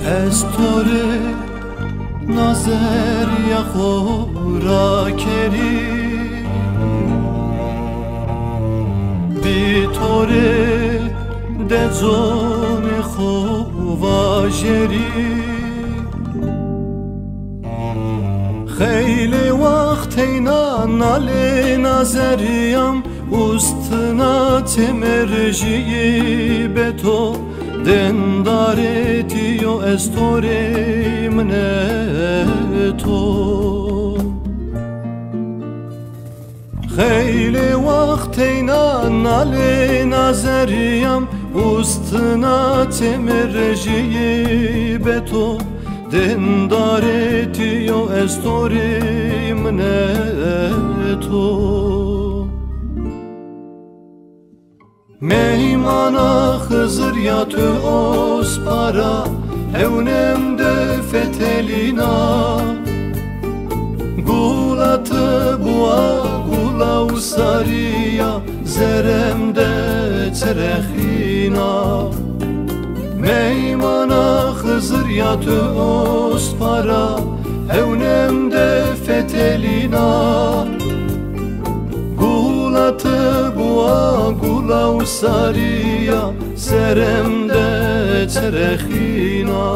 استوره نظر یا خورا کری بی توره دزون خوا جری خیلی وقت اینا ناله نظریم ustuna temerciyi beto dendareti yo estorim neto خیلی وقت اینا ناله نظریم ustuna temerciyi beto dendareti yo estorim neto Meymana Hızır ya tü ospara Evnem de fetelina Gulatı bua gula usariya Zeremde terehina Meymana Hızır ya tü ospara Evnem de fetelina Gulatı bua gula usariya Seremde terehina